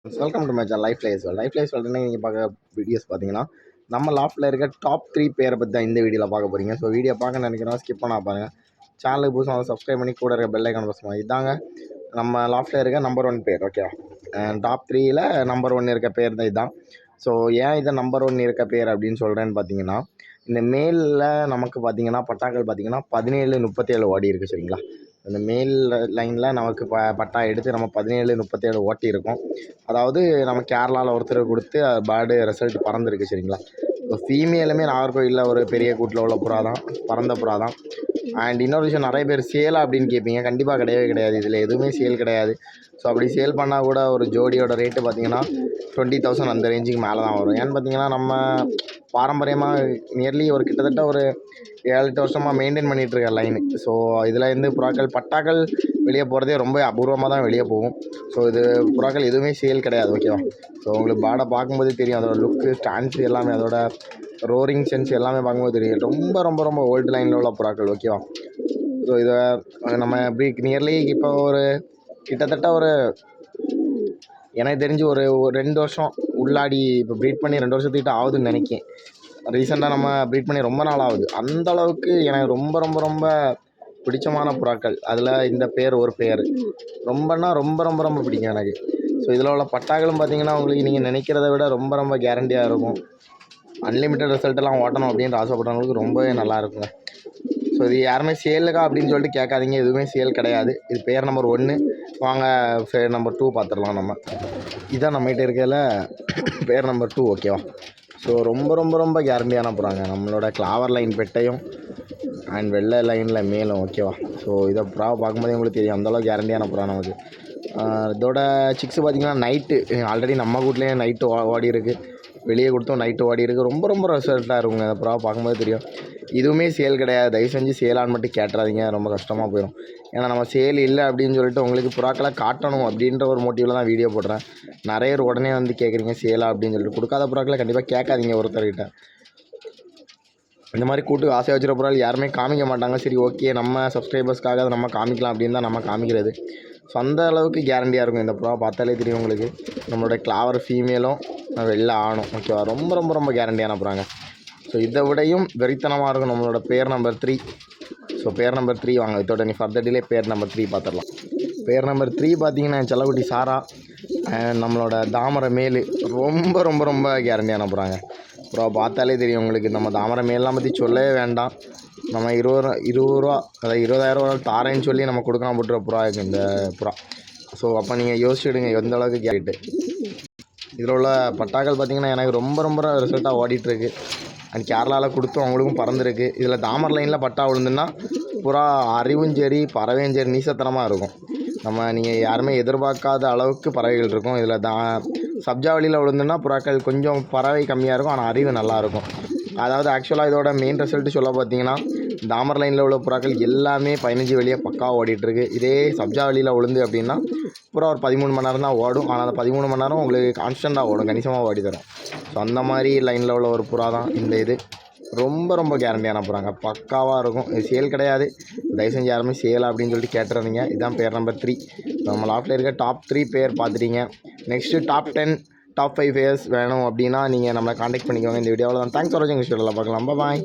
Welcome to my channel life life சொல்கிறேன்னா நீங்கள் பார்க்க வீடியோஸ் பார்த்தீங்கன்னா நம்ம லாஃப்டில் இருக்க டாப் 3 பேரை பற்றி தான் இந்த வீடியோவில் பார்க்க போகிறீங்க. ஸோ வீடியோ பார்க்க நினைக்கிறோம் ஸ்கிப் பண்ணா பாருங்கள். சேனலுக்கு புதுசாக வந்து சப்ஸ்கிரைப் பண்ணி கூட இருக்க பெல் ஐக்கான் ப்ரெஸ் பண்ணுங்க. இதாங்க நம்ம லாஃப்டில் இருக்க நம்பர் 1 பேர். ஓகே, டாப் 3ல் நம்பர் 1 இருக்க பேர் தான் இதுதான். ஸோ ஏன் இதை நம்பர் 1 இருக்க பேர் அப்படின்னு சொல்கிறேன்னு பார்த்தீங்கன்னா, இந்த மேலில் நமக்கு பார்த்தீங்கன்னா பட்டாக்கள் பார்த்தீங்கன்னா 17-37 ஓடி இருக்குது சரிங்களா. அந்த மேல் லைனில் நமக்கு பட்டா எடுத்து நம்ம 17-37 ஓட்டி இருக்கோம். அதாவது நம்ம கேரளாவில் ஒருத்தர் கொடுத்து பேர்டு ரிசல்ட் பறந்துருக்கு சரிங்களா. ஸோ ஃபீமேலுமே நாகர்கோவிலில் ஒரு பெரிய கூட்டில் உள்ள புறா தான், பறந்த புறா தான். அண்ட் இன்னொரு விஷயம், நிறைய பேர் சேலா அப்படின்னு கேட்பீங்க. கண்டிப்பாக கிடையவே கிடையாது, இதில் எதுவுமே சேல் கிடையாது. ஸோ அப்படி சேல் பண்ணால் கூட ஒரு ஜோடியோட ரேட்டு பார்த்திங்கன்னா 20,000 அந்த ரேஞ்சுக்கு மேலே தான் வரும். ஏன்னு பார்த்தீங்கன்னா நம்ம பாரம்பரியமாக நியர்லி ஒரு கிட்டத்தட்ட ஒரு 7-8 வருஷமாக மெயின்டைன் பண்ணிகிட்ருக்க லைனு. ஸோ இதில் இருந்து புறாக்கள் பட்டாக்கள் வெளியே போகிறதே ரொம்ப அபூர்வமாக தான் வெளியே போகும். ஸோ இது புறாக்கள் எதுவுமே சேல் கிடையாது. ஓகேவா. ஸோ உங்களுக்கு பேர்டை பார்க்கும்போது தெரியும், அதோட லுக்கு, ஸ்டான்ஸு எல்லாமே, அதோட ரோரிங் சென்ஸ் எல்லாமே பார்க்கும்போது தெரியும். ரொம்ப ரொம்ப ரொம்ப ஓல்டு லைனில் உள்ள புறாக்கள். ஓகேவா. ஸோ இதை நம்ம நியர்லி இப்போ ஒரு கிட்டத்தட்ட ஒரு எனக்கு தெரிஞ்சு ஒரு 2 வருஷம் உள்ளாடி இப்போ ப்ரீட் பண்ணி 2 வருஷத்துக்கிட்ட ஆகுதுன்னு நினைக்கிறேன். ரீசெண்டாக நம்ம ப்ரீட் பண்ணி ரொம்ப நாள் ஆகுது. அந்தளவுக்கு எனக்கு ரொம்ப ரொம்ப ரொம்ப பிடிச்சமான புறாக்கள் அதில் இந்த பேர் ஒரு பேர் ரொம்பன்னா ரொம்ப ரொம்ப ரொம்ப பிடிக்கும் எனக்கு. ஸோ இதில் உள்ள பட்டாக்களும் பார்த்திங்கன்னா உங்களுக்கு நீங்கள் நினைக்கிறத விட ரொம்ப ரொம்ப கேரண்டியாக இருக்கும். அன்லிமிட்டட் ரிசல்ட்டெல்லாம் ஓட்டணும் அப்படின்ற ஆசைப்படுறவங்களுக்கு ரொம்பவே நல்லா இருக்குங்க. ஸோ இது யாருமே சேலுக்கா அப்படின்னு சொல்லிட்டு கேட்காதீங்க, எதுவுமே சேல் கிடையாது. இது பேர் நம்பர் 1. வாங்க பேர் நம்பர் 2 பார்த்துடலாம். நம்ம இதான் நம்மகிட்ட இருக்கையில் பேர் நம்பர் 2. ஓகேவா. ஸோ ரொம்ப ரொம்ப ரொம்ப கேரண்டியான புறாங்க. நம்மளோட கிளாவர் லைன் பெட்டையும் அண்ட் வெள்ளை லைனில் மேலும். ஓகேவா. ஸோ இதை புறாவை பார்க்கும்போதே உங்களுக்கு தெரியும் அந்தளவுக்கு கேரண்டியான புறா நமக்கு. இதோட சிக்ஸு பார்த்திங்கன்னா நைட்டு ஆல்ரெடி நம்ம வீட்லேயே நைட்டு ஓடி இருக்குது, வெளியே கொடுத்தோம் நைட்டு ஓடி இருக்குது. ரொம்ப ரொம்ப ரிசல்ட்டாக இருக்குங்க. அந்த புறாவை பார்க்கும்போது தெரியும். இதுவுமே சேல் கிடையாது. தயவு செஞ்சு சேலான்னு மட்டும் கேட்டுறாதீங்க, ரொம்ப கஷ்டமாக போயிடும். ஏன்னா நம்ம சேல் இல்லை அப்படின்னு சொல்லிட்டு உங்களுக்கு புறாக்களை காட்டணும் அப்படின்ற ஒரு மோட்டிவில் தான் வீடியோ போடுறேன். நிறைய பேர் உடனே வந்து கேட்குறீங்க சேலா அப்படின்னு சொல்லிட்டு. கொடுக்காத புறாக்களை கண்டிப்பாக கேட்காதீங்க ஒருத்தர்கிட்ட. இந்த மாதிரி கூட்டுக்கு ஆசை வச்சுருக்க புறால் யாருமே காமிக்க மாட்டாங்க. சரி ஓகே, நம்ம சப்ஸ்கிரைபர்ஸ்க்காக அதை நம்ம காமிக்கலாம் அப்படின்னு தான் நம்ம காமிக்கிறது. ஸோ அந்த அளவுக்கு கேரண்டியாக இருக்கும். இந்த புறா பார்த்தாலே தெரியும் உங்களுக்கு. நம்மளோட கிளாவர் ஃபீமேலும் வெளில ஆணும். ஓகேவா. ரொம்ப ரொம்ப ரொம்ப கேரண்டியான புறாங்க. ஸோ இதை விடையும் வெறித்தனமாக இருக்கும் நம்மளோட பேர் நம்பர் 3. ஸோ பேர் நம்பர் 3 வாங்க. இதோட நீ ஃபர்தர் டிலே பேர் நம்பர் 3 பார்த்துடலாம். பேர் நம்பர் 3 பார்த்தீங்கன்னா செல்லக்குட்டி சாரா நம்மளோட தாமரை மேலு ரொம்ப ரொம்ப ரொம்ப கேரண்டியான புறாங்க. அப்புறம் பார்த்தாலே தெரியும் உங்களுக்கு. நம்ம தாமரை மேலாம் பற்றி சொல்லவே வேண்டாம். நம்ம 20 ரூபா அதாவது 20,000 தாரேன்னு சொல்லி நம்ம கொடுக்காம போட்டுற புறா இருக்குது இந்த புறா. ஸோ அப்போ நீங்கள் யோசிச்சுடுங்க எந்த அளவுக்கு கேட்டு. இதில் உள்ள பட்டாக்கள் பார்த்திங்கன்னா எனக்கு ரொம்ப ரொம்ப ரிசல்ட்டாக ஓடிட்டுருக்கு. அண்ட் கேரளாவில் கொடுத்து அவங்களுக்கும் பறந்துருக்கு. இதில் தாமரை லைனில் பட்டா விழுந்துன்னா புறா அறிவும் சரி பறவையும் சரி நீசத்தனமாக இருக்கும். நீங்கள் யாருமே எதிர்பார்க்காத அளவுக்கு பறவைகள் இருக்கும். இதில் சப்ஜா வழியில் விழுந்துன்னா புறாக்கள் கொஞ்சம் பறவை கம்மியாக இருக்கும், ஆனால் அறிவு நல்லாயிருக்கும். அதாவது ஆக்சுவலாக இதோட மெயின் ரிசல்ட்டு சொல்ல பார்த்தீங்கன்னா தாமர் லைனில் உள்ள புறாக்கள் எல்லாமே 15 வெளியே பக்காவாக ஓடிட்டுருக்கு. இதே சப்ஜா வழியில் விழுந்து அப்படின்னா புறா ஒரு 13 மணி நேரம் தான் ஓடும். ஆனால் அந்த 13 மணி நேரம் உங்களுக்கு கான்ஸ்டண்ட்டாக ஓடும், கணிசமாக ஓடி தரும். ஸோ அந்த மாதிரி லைனில் உள்ள ஒரு புறா தான் இந்த இது. ரொம்ப ரொம்ப கேரண்டியான புறாங்க, பக்காவாக இருக்கும். இது சேல் கிடையாது, தயவு செஞ்சு யாருமே சேல் அப்படின்னு சொல்லிட்டு கேட்டுறீங்க. இதுதான் பேர் நம்பர் 3. நம்ம லாஃப்டில் இருக்க டாப் 3 பேர் பார்த்துட்டீங்க. நெக்ஸ்ட்டு டாப் 10 டாப் 5 பேர்ஸ் வேணும் அப்படின்னா நீங்கள் நம்மளை காண்டாக்ட் பண்ணிக்கோங்க. இந்த வீடியோவில் தான். தேங்க்ஸ் ஃபார் வாட்சிங். பார்க்கலாம். பாய்.